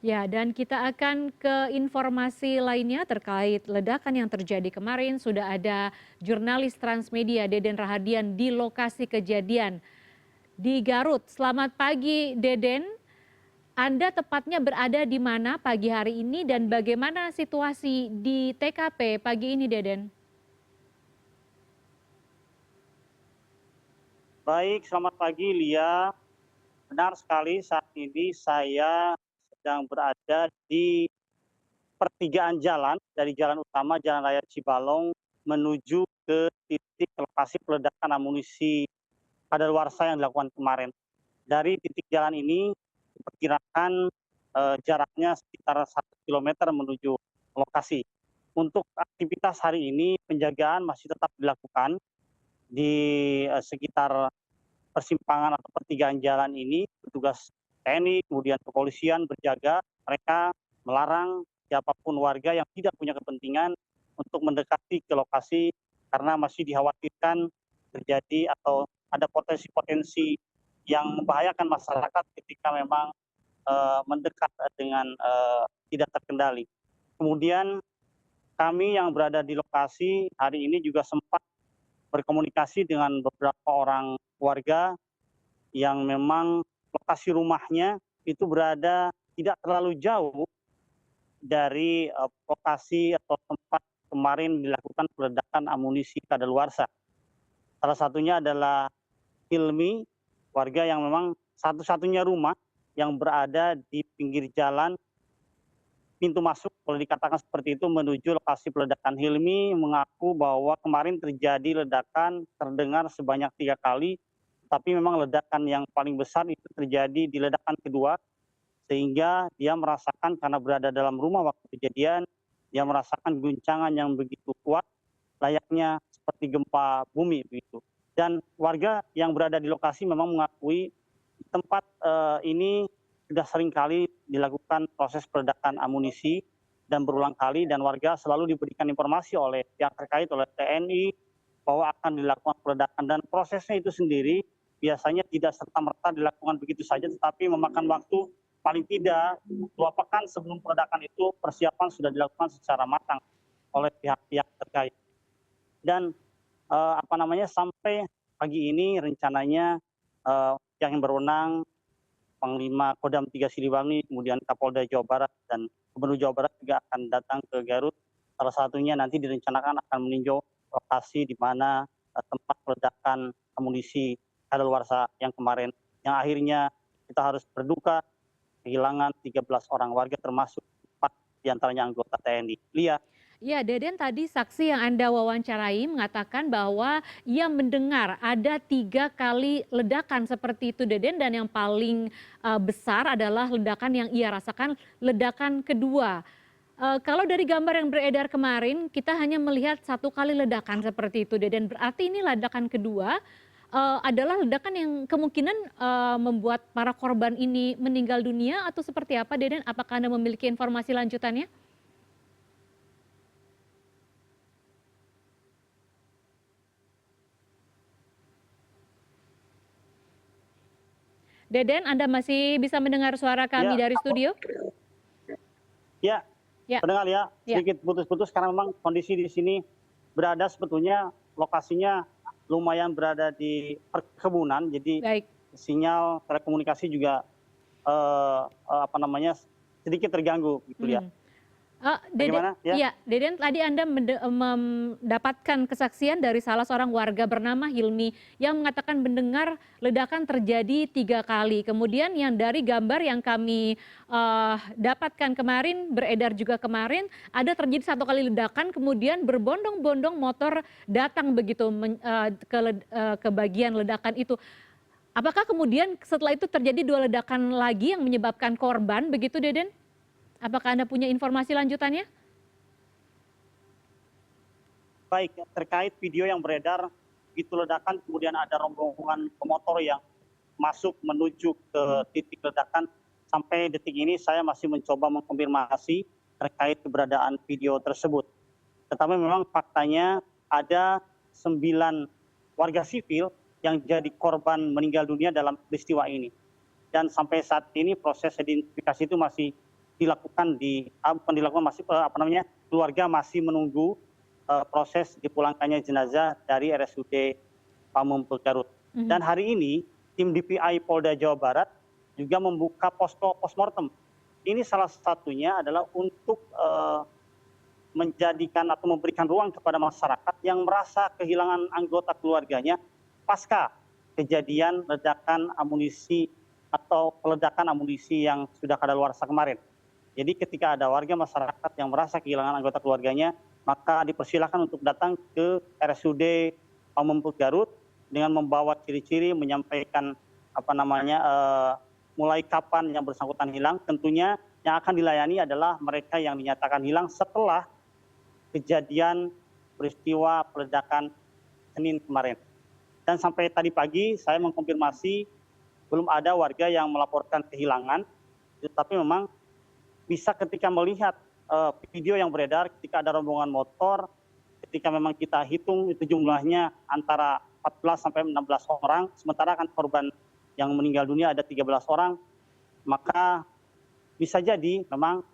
Ya, dan kita akan ke informasi lainnya terkait ledakan yang terjadi kemarin. Sudah ada jurnalis Transmedia Deden Rahadian di lokasi kejadian di Garut. Selamat pagi, Deden. Anda tepatnya berada di mana pagi hari ini dan bagaimana situasi di TKP pagi ini, Deden? Baik, selamat pagi Lia. Benar sekali saat ini saya sedang berada di pertigaan jalan dari jalan utama Jalan Raya Cibalong menuju ke titik lokasi peledakan amunisi kadaluarsa yang dilakukan kemarin. Dari titik jalan ini diperkirakan jaraknya sekitar 1 kilometer menuju lokasi. Untuk aktivitas hari ini penjagaan masih tetap dilakukan di sekitar persimpangan atau pertigaan jalan ini. Petugas TNI kemudian kepolisian berjaga, mereka melarang siapapun warga yang tidak punya kepentingan untuk mendekati ke lokasi karena masih dikhawatirkan terjadi atau ada potensi-potensi yang membahayakan masyarakat ketika memang mendekat dengan tidak terkendali. Kemudian kami yang berada di lokasi hari ini juga sempat berkomunikasi dengan beberapa orang warga yang memang lokasi rumahnya itu berada tidak terlalu jauh dari lokasi atau tempat kemarin dilakukan peledakan amunisi kadaluarsa. Salah satunya adalah Hilmi, warga yang memang satu-satunya rumah yang berada di pinggir jalan pintu masuk, kalau dikatakan seperti itu, menuju lokasi peledakan. Hilmi mengaku bahwa kemarin terjadi ledakan terdengar sebanyak 3 kali, tapi memang ledakan yang paling besar itu terjadi di ledakan kedua, sehingga dia merasakan karena berada dalam rumah waktu kejadian, dia merasakan guncangan yang begitu kuat, layaknya seperti gempa bumi begitu. Dan warga yang berada di lokasi memang mengakui tempat ini sudah sering kali dilakukan proses peledakan amunisi dan berulang kali, dan warga selalu diberikan informasi oleh pihak terkait, oleh TNI, bahwa akan dilakukan peledakan, dan prosesnya itu sendiri biasanya tidak serta-merta dilakukan begitu saja, tetapi memakan waktu paling tidak 2 pekan sebelum peledakan itu persiapan sudah dilakukan secara matang oleh pihak-pihak terkait. Dan sampai pagi ini rencananya pihak yang berwenang, Panglima Kodam 3 Siliwangi, kemudian Kapolda Jawa Barat dan Gubernur Jawa Barat juga akan datang ke Garut. Salah satunya nanti direncanakan akan meninjau lokasi di mana tempat peledakan amunisi kadaluarsa yang kemarin, yang akhirnya kita harus berduka kehilangan 13 orang warga termasuk 4 diantaranya anggota TNI. Lia. Ya, Deden, tadi saksi yang Anda wawancarai mengatakan bahwa ia mendengar ada 3 kali ledakan seperti itu, Deden, dan yang paling besar adalah ledakan yang ia rasakan, ledakan kedua. Kalau dari gambar yang beredar kemarin, kita hanya melihat 1 kali ledakan seperti itu, Deden. Berarti ini ledakan kedua adalah ledakan yang kemungkinan membuat para korban ini meninggal dunia atau seperti apa, Deden? Apakah Anda memiliki informasi lanjutannya? Deden, Anda masih bisa mendengar suara kami Ya, dari studio? ya, Ya, pendengar ya, ya, sedikit putus-putus karena memang kondisi di sini berada sebetulnya lokasinya lumayan berada di perkebunan, jadi baik. sinyal telekomunikasi juga sedikit terganggu gitu ya. Hmm. Deden, Bagaimana ya? ya, Deden, tadi Anda mendapatkan kesaksian dari salah seorang warga bernama Hilmi yang mengatakan mendengar ledakan terjadi 3 kali. Kemudian yang dari gambar yang kami dapatkan kemarin, beredar juga kemarin, ada terjadi 1 kali ledakan, kemudian berbondong-bondong motor datang begitu ke bagian ledakan itu. Apakah kemudian setelah itu terjadi 2 ledakan lagi yang menyebabkan korban begitu, Deden? Apakah Anda punya informasi lanjutannya? Baik, terkait video yang beredar, itu ledakan kemudian ada rombongan pemotor yang masuk menuju ke titik ledakan. Sampai detik ini saya masih mencoba mengkonfirmasi terkait keberadaan video tersebut. Tetapi memang faktanya ada 9 warga sipil yang jadi korban meninggal dunia dalam peristiwa ini. Dan sampai saat ini proses identifikasi itu masih dilakukan bukan dilakukan, masih keluarga masih menunggu proses dipulangkannya jenazah dari RSUD Pamengpeuk Garut. Dan Mhm. hari ini tim DPI Polda Jawa Barat juga membuka posko postmortem. Ini salah satunya adalah untuk menjadikan atau memberikan ruang kepada masyarakat yang merasa kehilangan anggota keluarganya pasca kejadian ledakan amunisi atau peledakan amunisi yang sudah kadaluarsa kemarin. Jadi ketika ada warga masyarakat yang merasa kehilangan anggota keluarganya, maka dipersilakan untuk datang ke RSUD Pamengpeuk Garut dengan membawa ciri-ciri, menyampaikan mulai kapan yang bersangkutan hilang. Tentunya yang akan dilayani adalah mereka yang dinyatakan hilang setelah kejadian peristiwa peledakan Senin kemarin. Dan sampai tadi pagi saya mengkonfirmasi belum ada warga yang melaporkan kehilangan, tetapi memang bisa ketika melihat video yang beredar ketika ada rombongan motor, ketika memang kita hitung itu jumlahnya antara 14 sampai 16 orang, sementara kan korban yang meninggal dunia ada 13 orang, maka bisa jadi memang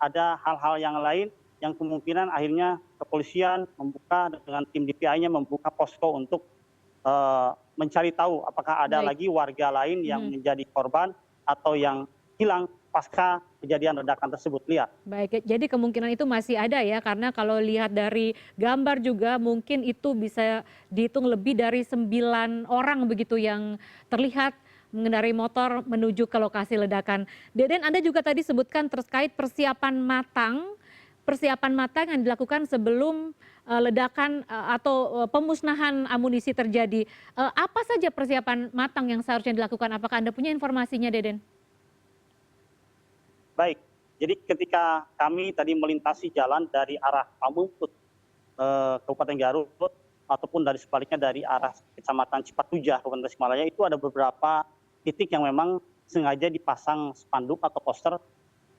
ada hal-hal yang lain yang kemungkinan akhirnya kepolisian membuka dengan tim DPI-nya membuka posko untuk mencari tahu apakah ada Baik. lagi warga lain yang Mhm. menjadi korban atau yang hilang pasca kejadian ledakan tersebut, Lia. Baik, jadi kemungkinan itu masih ada ya, karena kalau lihat dari gambar juga mungkin itu bisa dihitung lebih dari 9 orang begitu yang terlihat mengendarai motor menuju ke lokasi ledakan. Deden, Anda juga tadi sebutkan terkait persiapan matang yang dilakukan sebelum ledakan atau pemusnahan amunisi terjadi. Apa saja persiapan matang yang seharusnya dilakukan? Apakah Anda punya informasinya, Deden? Baik, jadi ketika kami tadi melintasi jalan dari arah Pamengpeuk Kabupaten Garut ataupun dari sebaliknya dari arah Kecamatan Cipatujah Kabupaten Tasikmalaya, itu ada beberapa titik yang memang sengaja dipasang spanduk atau poster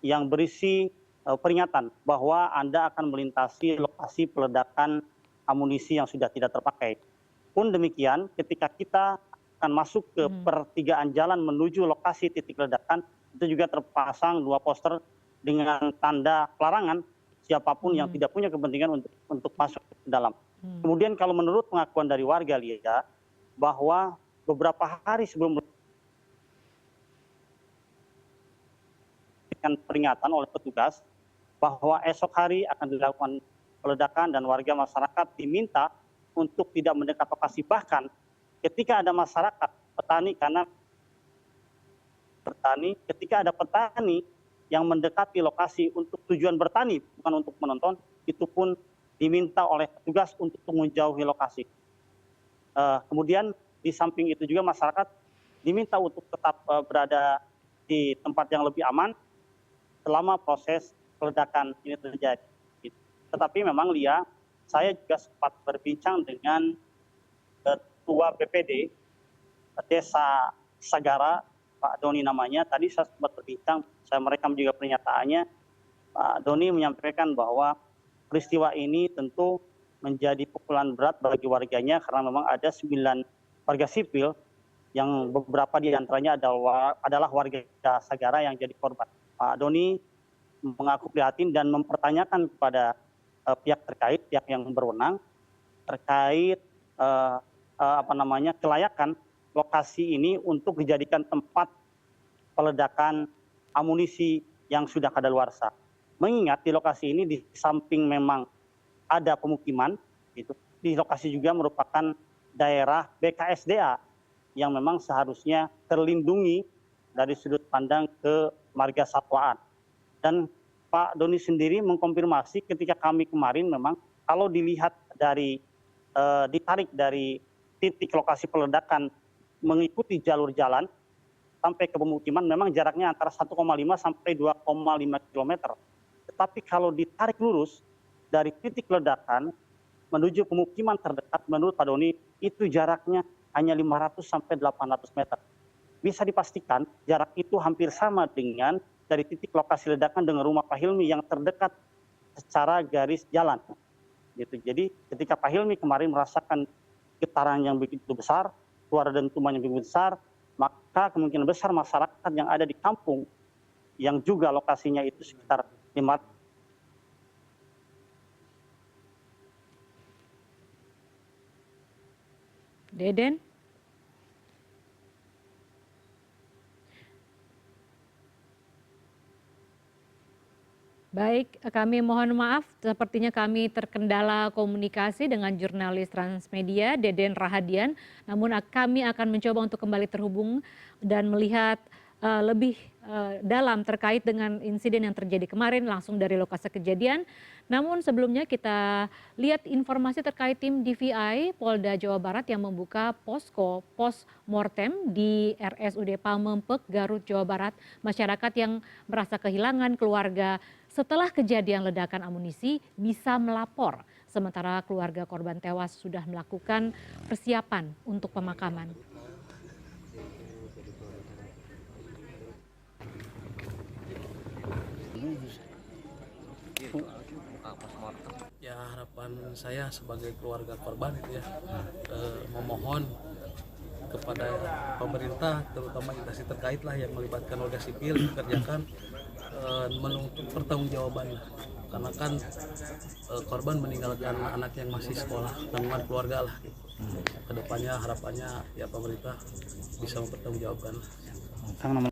yang berisi peringatan bahwa Anda akan melintasi lokasi peledakan amunisi yang sudah tidak terpakai. Pun demikian, ketika kita akan masuk ke pertigaan jalan menuju lokasi titik ledakan, itu juga terpasang 2 poster dengan tanda pelarangan siapapun yang tidak punya kepentingan untuk masuk ke dalam. Kemudian kalau menurut pengakuan dari warga, Lia, bahwa beberapa hari sebelum diberikan peringatan oleh petugas bahwa esok hari akan dilakukan peledakan dan warga masyarakat diminta untuk tidak mendekat lokasi. Bahkan ketika ada masyarakat petani, karena ketika ada petani yang mendekati lokasi untuk tujuan bertani bukan untuk menonton, itu pun diminta oleh petugas untuk menjauhi lokasi. Kemudian di samping itu juga masyarakat diminta untuk tetap berada di tempat yang lebih aman selama proses peledakan ini terjadi. Tetapi memang, Lia, saya juga sempat berbincang dengan Ketua BPD Desa Sagara, Pak Doni namanya. Tadi saya sempat berbincang, saya merekam juga pernyataannya. Pak Doni menyampaikan bahwa peristiwa ini tentu menjadi pukulan berat bagi warganya karena memang ada 9 warga sipil yang beberapa di antaranya adalah warga Sagara yang jadi korban. Pak Doni mengaku prihatin dan mempertanyakan kepada pihak terkait, pihak yang berwenang terkait kelayakan lokasi ini untuk dijadikan tempat peledakan amunisi yang sudah kadaluarsa. Mengingat di lokasi ini di samping memang ada pemukiman, gitu, di lokasi juga merupakan daerah BKSDA yang memang seharusnya terlindungi dari sudut pandang kemargasatwaan. Dan Pak Doni sendiri mengkonfirmasi ketika kami kemarin memang kalau dilihat ditarik dari titik lokasi peledakan mengikuti jalur jalan sampai ke pemukiman memang jaraknya antara 1,5 sampai 2,5 km. Tetapi kalau ditarik lurus dari titik ledakan menuju pemukiman terdekat, menurut Pak Doni itu jaraknya hanya 500 sampai 800 meter. Bisa dipastikan jarak itu hampir sama dengan dari titik lokasi ledakan dengan rumah Pak Hilmi yang terdekat secara garis jalan. Gitu. Jadi ketika Pak Hilmi kemarin merasakan getaran yang begitu besar, suara dentuman yang begitu besar, maka kemungkinan besar masyarakat yang ada di kampung yang juga lokasinya itu sekitar 5. Deden? Baik, kami mohon maaf, sepertinya kami terkendala komunikasi dengan jurnalis Transmedia, Deden Rahadian. Namun kami akan mencoba untuk kembali terhubung dan melihat lebih dalam terkait dengan insiden yang terjadi kemarin langsung dari lokasi kejadian. Namun sebelumnya kita lihat informasi terkait tim DVI Polda Jawa Barat yang membuka posko pos mortem di RSUD Pamempek, Garut, Jawa Barat. Masyarakat yang merasa kehilangan keluarga setelah kejadian ledakan amunisi bisa melapor. Sementara keluarga korban tewas sudah melakukan persiapan untuk pemakaman. Ya, harapan saya sebagai keluarga korban itu ya memohon kepada pemerintah, terutama instansi terkait lah yang melibatkan warga sipil dikerjakan menuntut pertanggungjawaban, karena kan korban meninggalkan anak yang masih sekolah, tanggungan keluarga lah. Kedepannya harapannya ya pemerintah bisa mempertanggungjawabkan. Kang, nomor